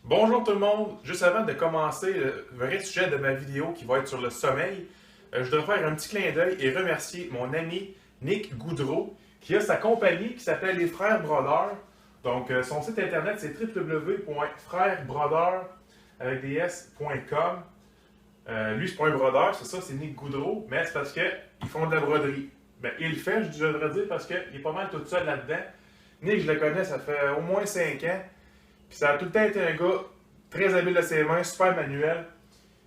Bonjour tout le monde! Juste avant de commencer le vrai sujet de ma vidéo qui va être sur le sommeil, je voudrais faire un petit clin d'œil et remercier mon ami Nick Goudreau qui a sa compagnie qui s'appelle Les Frères Brodeurs. Donc son site internet c'est www.frèresbrodeurs avec des s.com. Lui c'est pas un brodeur, c'est ça, c'est Nick Goudreau, mais c'est parce qu'ils font de la broderie. Ben, il le fait, je devrais dire, parce qu'il est pas mal tout seul là-dedans. Nick, je le connais, ça fait au moins 5 ans. Puis ça a tout le temps été un gars très habile de ses mains, super manuel.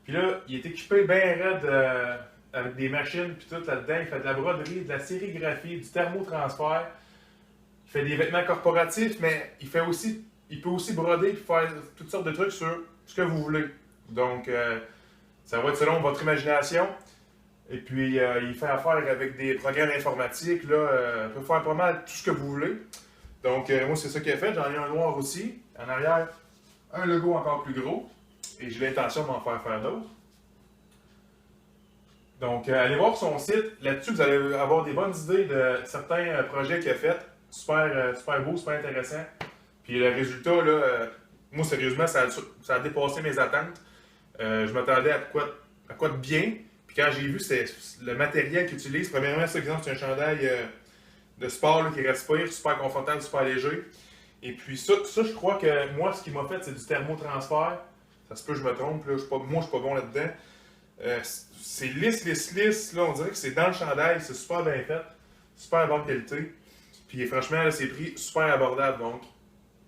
Puis là, il est équipé bien raide avec des machines puis tout là-dedans. Il fait de la broderie, de la sérigraphie, du thermotransfert. Il fait des vêtements corporatifs, mais il peut aussi broder et faire toutes sortes de trucs sur ce que vous voulez. Donc, ça va être selon votre imagination. Et puis, il fait affaire avec des programmes informatiques. Là, il peut faire pas mal tout ce que vous voulez. Donc, moi, c'est ça qu'il a fait. J'en ai un noir aussi. En arrière, un logo encore plus gros. Et j'ai l'intention d'en faire d'autres. Donc, allez voir son site. Là-dessus, vous allez avoir des bonnes idées de certains projets qu'il a fait. Super beau, super intéressant. Puis le résultat, là, moi, sérieusement, ça a dépassé mes attentes. Je m'attendais à quoi de bien. Puis quand j'ai vu le matériel qu'il utilise, premièrement, c'est exemple, c'est un chandail de sport là, qui respire, super confortable, super léger. Et puis ça, je crois que moi, ce qui m'a fait, c'est du thermotransfert. Ça se peut que je me trompe, là, moi, je suis pas bon là-dedans. C'est lisse. Là, on dirait que c'est dans le chandail, c'est super bien fait, super bonne qualité. Puis franchement, là, c'est prix super abordable. Donc,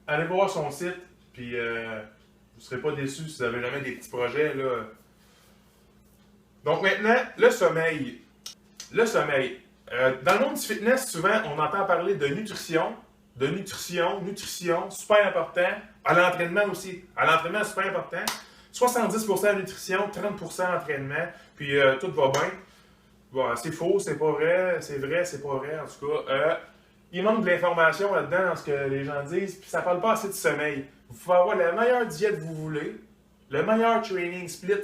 allez voir son site, puis vous ne serez pas déçus si vous avez jamais des petits projets. Là. Donc maintenant, le sommeil. Le sommeil. Dans le monde du fitness, souvent, on entend parler de nutrition, super important. À l'entraînement aussi. À l'entraînement, super important. 70% nutrition, 30% entraînement, puis tout va bien. Bon, c'est faux, c'est pas vrai, c'est vrai, c'est pas vrai, en tout cas. Il manque de l'information là-dedans dans ce que les gens disent, puis ça parle pas assez de sommeil. Vous pouvez avoir la meilleure diète que vous voulez, le meilleur training split,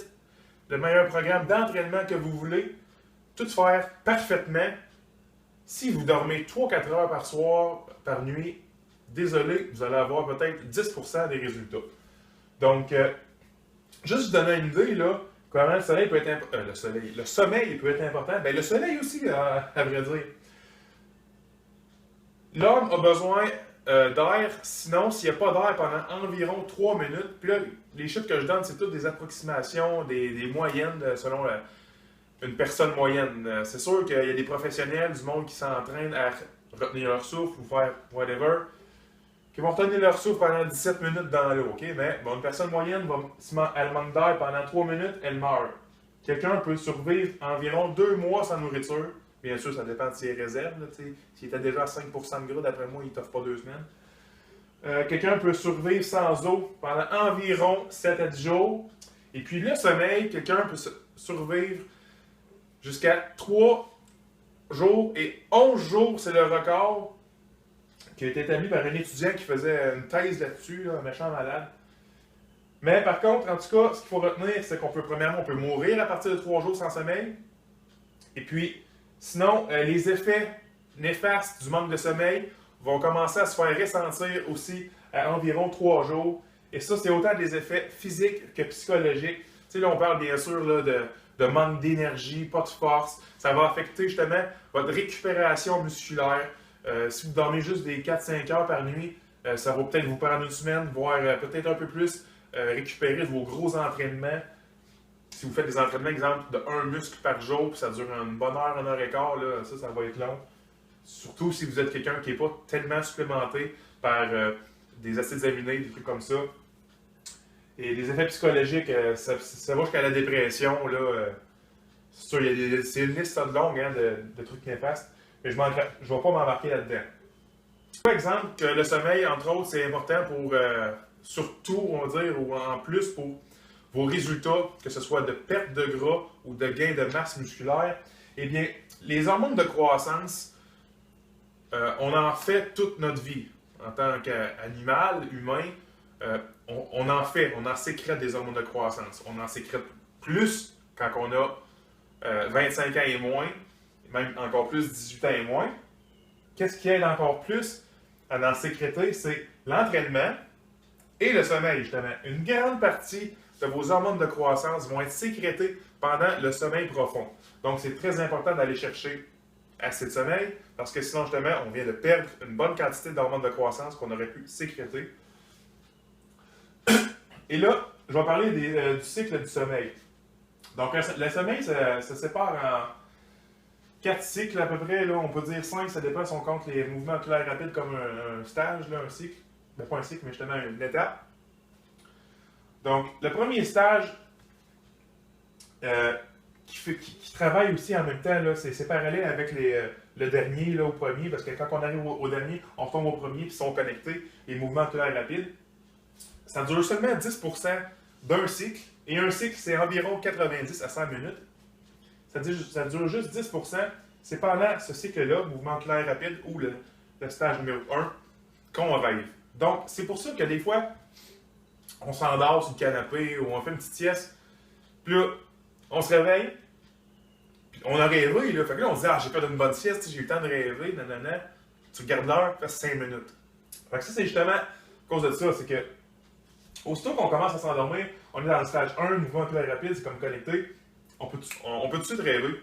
le meilleur programme d'entraînement que vous voulez, tout faire parfaitement. Si vous dormez 3-4 heures par soir, par nuit, désolé, vous allez avoir peut-être 10% des résultats. Donc, juste vous donner une idée, là, comment le soleil peut être le sommeil peut être important. Ben, le soleil aussi, à vrai dire. L'homme a besoin d'air, sinon, s'il n'y a pas d'air pendant environ 3 minutes, puis là, les chiffres que je donne, c'est toutes des approximations, des moyennes selon une personne moyenne. C'est sûr qu'il y a des professionnels, du monde qui s'entraînent à retenir leur souffle ou faire whatever, qui vont retenir leur souffle pendant 17 minutes dans l'eau, ok? Mais bon, une personne moyenne, si elle manque d'air pendant 3 minutes, elle meurt. Quelqu'un peut survivre environ 2 mois sans nourriture. Bien sûr, ça dépend de ses réserves. Là, s'il était déjà à 5% de gras, d'après moi, il ne t'offre pas 2 semaines. Quelqu'un peut survivre sans eau pendant environ 7 à 10 jours. Et puis le sommeil, quelqu'un peut survivre jusqu'à 3 jours et 11 jours, c'est le record qui a été établi par un étudiant qui faisait une thèse là-dessus, là, un méchant malade. Mais par contre, en tout cas, ce qu'il faut retenir, c'est qu'on peut, premièrement, on peut mourir à partir de 3 jours sans sommeil. Et puis, sinon, les effets néfastes du manque de sommeil vont commencer à se faire ressentir aussi à environ 3 jours. Et ça, c'est autant des effets physiques que psychologiques. Tu sais, là, on parle bien sûr là, de manque d'énergie, pas de force. Ça va affecter justement votre récupération musculaire. Si vous dormez juste des 4-5 heures par nuit, ça va peut-être vous prendre une semaine, voire peut-être un peu plus, récupérer vos gros entraînements. Si vous faites des entraînements, exemple, de 1 muscle par jour, puis ça dure une bonne heure et quart, là, ça va être long. Surtout si vous êtes quelqu'un qui n'est pas tellement supplémenté par des acides aminés, des trucs comme ça. Et des effets psychologiques, ça va jusqu'à la dépression. Là, c'est sûr, c'est une liste longue hein, de trucs néfastes, mais je ne vais pas m'embarquer là-dedans. Par exemple, que le sommeil, entre autres, c'est important pour, surtout, on va dire, ou en plus pour vos résultats, que ce soit de perte de gras ou de gain de masse musculaire. Eh bien, les hormones de croissance, on en fait toute notre vie. En tant qu'animal, humain, on en sécrète des hormones de croissance. On en sécrète plus quand on a 25 ans et moins, même encore plus 18 ans et moins. Qu'est-ce qui aide encore plus à en sécréter? C'est l'entraînement, et le sommeil, justement. Une grande partie de vos hormones de croissance vont être sécrétées pendant le sommeil profond. Donc, c'est très important d'aller chercher assez de sommeil, parce que sinon, justement, on vient de perdre une bonne quantité d'hormones de croissance qu'on aurait pu sécréter. Et là, je vais parler du cycle du sommeil. Donc, le sommeil se sépare en 4 cycles à peu près. Là, on peut dire 5, ça dépend si on compte les mouvements oculaires rapides comme un stage, là, un cycle. Ben, pas un cycle, mais justement une étape. Donc, le premier stage qui travaille aussi en même temps, c'est parallèle avec le dernier, là, au premier, parce que quand on arrive au dernier, on tombe au premier, puis ils sont connectés, les mouvements oculaires rapides. Ça dure seulement 10% d'un cycle, et un cycle, c'est environ 90 à 100 minutes. Ça dure juste 10%. C'est pendant ce cycle-là, mouvement oculaire rapide, ou le stage numéro 1, qu'on rêve. Donc, c'est pour ça que des fois, on s'endort sur le canapé, ou on fait une petite sieste, puis là, on se réveille, puis on a rêvé, là. Fait que là, on se dit, ah, j'ai pas une bonne sieste, j'ai eu le temps de rêver, nanana. Tu regardes l'heure, ça fait 5 minutes. Fait que ça, c'est justement à cause de ça, c'est que, aussitôt qu'on commence à s'endormir, on est dans le stage 1, mouvement oculaire rapide, c'est comme connecté, on peut tout de suite rêver,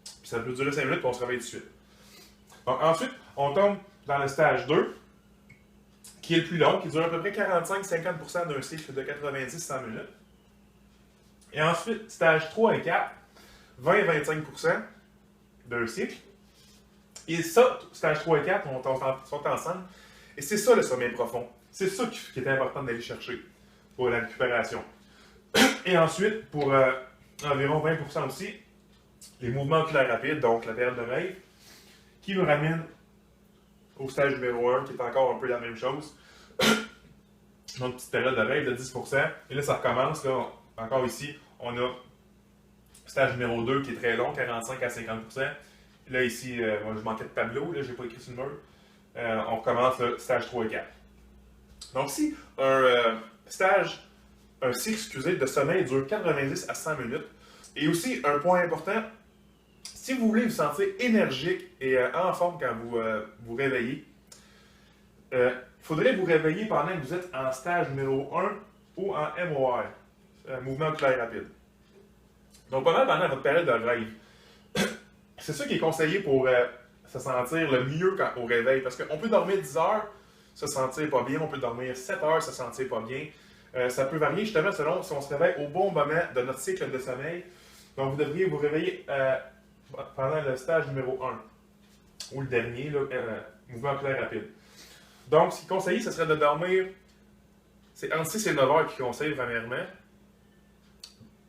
puis ça peut durer 5 minutes, puis on se réveille tout de suite. Donc, ensuite, on tombe dans le stage 2, qui est le plus long, qui dure à peu près 45-50% d'un cycle de 90-100 minutes. Et ensuite, stage 3 et 4, 20-25% d'un cycle. Et ça, stage 3 et 4, sont ensemble. Et c'est ça le sommeil profond. C'est ça qui est important d'aller chercher pour la récupération. Et ensuite, pour environ 20% aussi, les mouvements oculaires rapides, donc la période de rêve, qui nous ramène au stage numéro 1, qui est encore un peu la même chose. Donc, petite période de rêve de 10%. Et là, ça recommence. Là, encore ici, on a stage numéro 2 qui est très long, 45 à 50%. Là, ici, moi, je manquais de tableau, là, je n'ai pas écrit sur le mur. On recommence le stage 3 et 4. Donc, si un cycle, excusez, de sommeil dure 90 à 100 minutes, et aussi, un point important, si vous voulez vous sentir énergique et en forme quand vous vous réveillez, il faudrait vous réveiller pendant que vous êtes en stage numéro 1 ou en MOR, mouvement oculaire rapide. Donc, pendant votre période de rêve. C'est ça qui est conseillé pour se sentir le mieux au réveil. Parce qu'on peut dormir 10 heures, se sentir pas bien. On peut dormir 7 heures, se sentir pas bien. Ça peut varier justement selon si on se réveille au bon moment de notre cycle de sommeil. Donc, vous devriez vous réveiller pendant le stage numéro 1 ou le dernier, là, mouvement oculaire rapide. Donc, ce qui est conseillé, ce serait de dormir, c'est entre 6 et 9 heures qui conseille premièrement.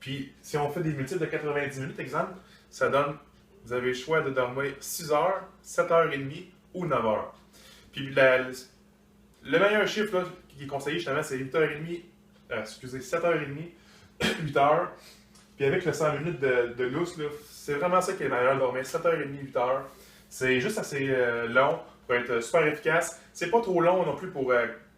Puis, si on fait des multiples de 90 minutes, exemple, ça donne, vous avez le choix de dormir 6 heures, 7 heures et demie ou 9 heures. Puis, le meilleur chiffre là, qui est conseillé justement, c'est 8h30, 7h30, 8 heures. Puis avec le 100 minutes de lousse, c'est vraiment ça qui est meilleur, dormir 7h30, 8 heures. C'est juste assez long pour être super efficace. C'est pas trop long non plus pour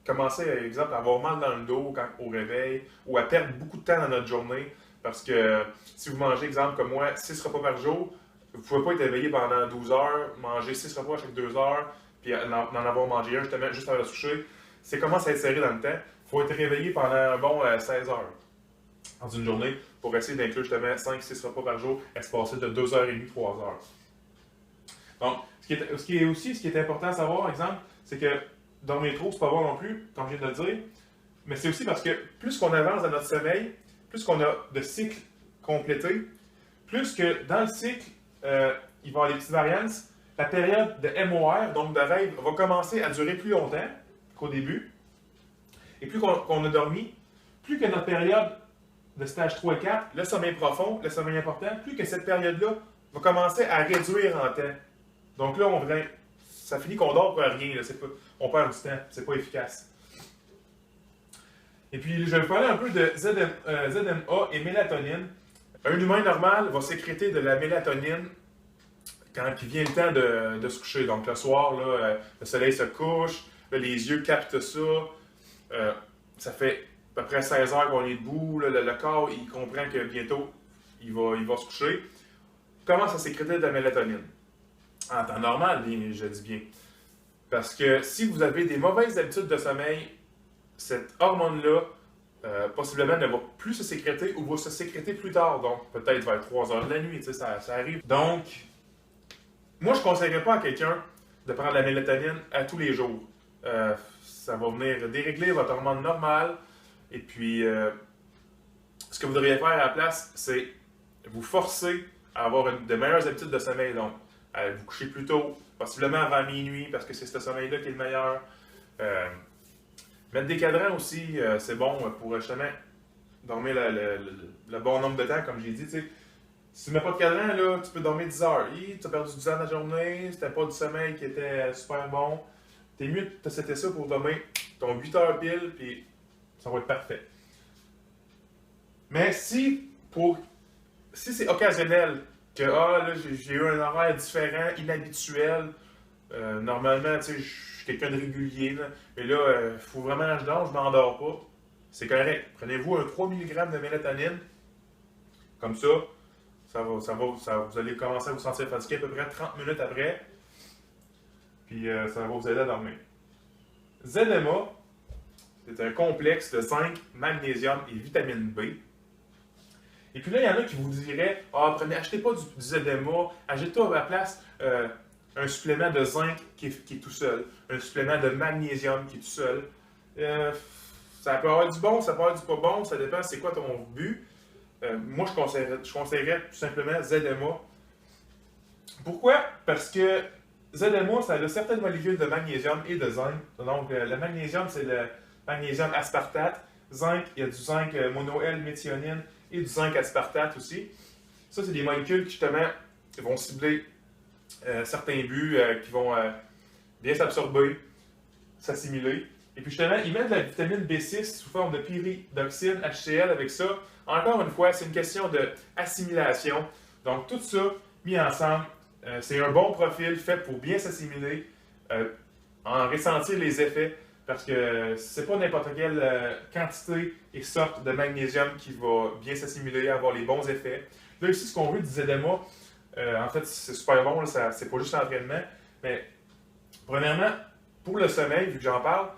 commencer, par exemple, à avoir mal dans le dos au réveil ou à perdre beaucoup de temps dans notre journée. Parce que si vous mangez, exemple, comme moi, 6 repas par jour, vous ne pouvez pas être éveillé pendant 12 heures, manger 6 repas à chaque 2 heures, puis en avoir mangé un justement juste avant de se coucher. C'est commence à être serré dans le temps. Il faut être réveillé pendant un bon 16 heures dans une journée pour essayer d'inclure justement 5-6 repas par jour, espacés de 2h30, 3 heures. Donc, ce qui est important à savoir, par exemple, c'est que dormir trop, c'est pas bon non plus, comme je viens de le dire, mais c'est aussi parce que plus qu'on avance dans notre sommeil, plus qu'on a de cycles complétés, plus que dans le cycle, il va y avoir des petites variances, la période de MOR, donc de rêve, va commencer à durer plus longtemps qu'au début. Et plus qu'on a dormi, plus que notre période de stage 3 et 4, le sommeil profond, le sommeil important, plus que cette période-là va commencer à réduire en temps. Donc là, ça finit qu'on dort pour rien. Là, on perd du temps, c'est pas efficace. Et puis, je vais vous parler un peu de ZMA et mélatonine. Un humain normal va sécréter de la mélatonine quand il vient le temps de se coucher. Donc, le soir, là, le soleil se couche, là, les yeux captent ça. Ça fait à peu près 16 heures qu'on est debout. Là, le corps, il comprend que bientôt, il va se coucher. Il commence à sécréter de la mélatonine. En temps normal, je dis bien. Parce que si vous avez des mauvaises habitudes de sommeil, cette hormone-là, possiblement ne va plus se sécréter ou va se sécréter plus tard, donc peut-être vers 3 heures de la nuit, ça arrive. Donc, moi je ne conseillerais pas à quelqu'un de prendre la mélatonine à tous les jours. Ça va venir dérégler votre hormone normale, et puis ce que vous devriez faire à la place, c'est vous forcer à avoir de meilleures habitudes de sommeil, donc vous coucher plus tôt, possiblement avant minuit, parce que c'est ce sommeil-là qui est le meilleur. Mettre des cadrans aussi, c'est bon pour justement dormir le bon nombre de temps, comme j'ai dit. T'sais. Si tu ne mets pas de cadran, là, tu peux dormir 10 heures. Tu as perdu 10 heures de la journée, c'était pas du sommeil qui était super bon. T'es mieux de setter ça pour dormir ton 8 heures pile, puis ça va être parfait. Mais si c'est occasionnel, que là, j'ai eu un horaire différent, inhabituel, normalement, tu sais, je suis quelqu'un de régulier, là, mais là, il faut vraiment que je m'endors pas. C'est correct. Prenez-vous un 3 mg de mélatonine, comme ça, vous allez commencer à vous sentir fatigué à peu près 30 minutes après, puis ça va vous aider à dormir. ZMA, c'est un complexe de zinc, magnésium et vitamine B. Et puis là, il y en a qui vous diraient achetez pas du ZMA, achetez à la place un supplément de zinc qui est tout seul, un supplément de magnésium qui est tout seul. Ça peut avoir du bon, ça peut avoir du pas bon, ça dépend c'est quoi ton but. Moi, je conseillerais tout simplement ZMA. Pourquoi? Parce que ZMA, ça a certaines molécules de magnésium et de zinc. Donc, le magnésium, c'est le magnésium aspartate. Zinc, il y a du zinc mono-L-méthionine et du zinc aspartate aussi. Ça, c'est des molécules qui, justement, vont cibler certains buts qui vont bien s'absorber, s'assimiler. Et puis, justement, ils mettent de la vitamine B6 sous forme de pyridoxine HCl avec ça. Encore une fois, c'est une question d'assimilation. Donc, tout ça mis ensemble, c'est un bon profil fait pour bien s'assimiler, en ressentir les effets, parce que c'est pas n'importe quelle quantité et sorte de magnésium qui va bien s'assimiler, avoir les bons effets. Là, ici, ce qu'on veut du ZMA, en fait, c'est super bon, là, c'est pas juste l'entraînement, mais premièrement, pour le sommeil, vu que j'en parle,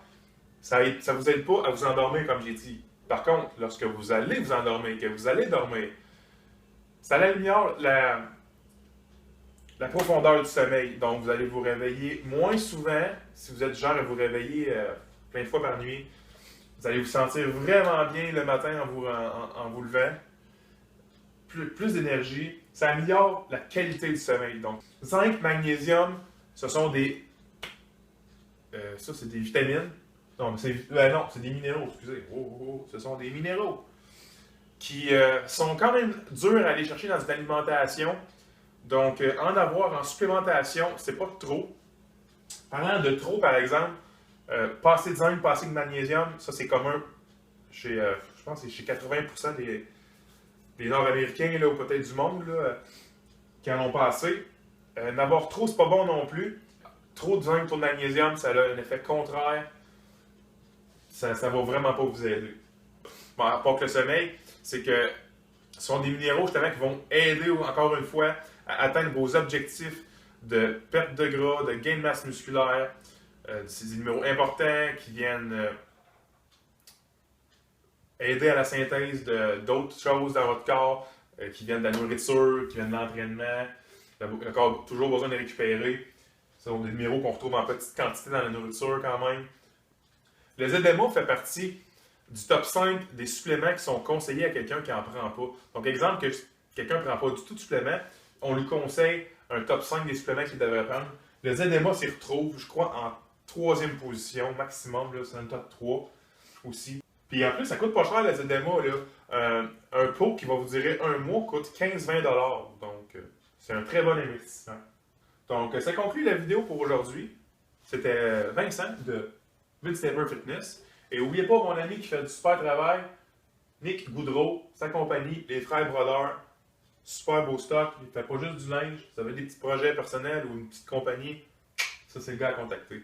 ça ne vous aide pas à vous endormir, comme j'ai dit. Par contre, lorsque vous allez vous endormir, que vous allez dormir, ça améliore la profondeur du sommeil. Donc, vous allez vous réveiller moins souvent. Si vous êtes du genre à vous réveiller plein de fois par nuit, vous allez vous sentir vraiment bien le matin en vous levant. Plus d'énergie. Ça améliore la qualité du sommeil. Donc, zinc, magnésium, ce sont des... ça, c'est des vitamines. Non, c'est des minéraux, excusez. Ce sont des minéraux qui sont quand même durs à aller chercher dans une alimentation. Donc, en avoir en supplémentation, c'est pas trop. Parlant de trop, par exemple, pas assez de zinc, pas assez de magnésium, ça c'est commun chez, je pense que c'est chez 80% des Nord-Américains, là, ou peut-être du monde, là, qui en ont pas assez. N'avoir trop, c'est pas bon non plus. Trop de zinc, trop de magnésium, ça a un effet contraire. Ça va vraiment pas vous aider. Bon, à part que le sommeil, c'est que ce sont des minéraux justement qui vont aider, encore une fois, à atteindre vos objectifs de perte de gras, de gain de masse musculaire. C'est des minéraux importants qui viennent aider à la synthèse d'autres choses dans votre corps, qui viennent de la nourriture, qui viennent de l'entraînement. Le corps a toujours besoin de récupérer. Ce sont des minéraux qu'on retrouve en petite quantité dans la nourriture quand même. Le ZMA fait partie du top 5 des suppléments qui sont conseillés à quelqu'un qui n'en prend pas. Donc, exemple, que quelqu'un ne prend pas du tout de supplément, on lui conseille un top 5 des suppléments qu'il devrait prendre. Le ZMA s'y retrouve, je crois, en 3e position maximum, c'est un top 3 aussi. Puis en plus, ça coûte pas cher le ZMA. Là. Un pot qui va vous durer un mois coûte 15-20$. Donc, c'est un très bon investissement. Donc, ça conclut la vidéo pour aujourd'hui. C'était Vincent de Vilsteper Fitness. Et n'oubliez pas mon ami qui fait du super travail, Nick Goudreau, sa compagnie, les Frères Brodeurs. Super beau stock. Il ne fait pas juste du linge. Si vous avez des petits projets personnels ou une petite compagnie, ça c'est le gars à contacter.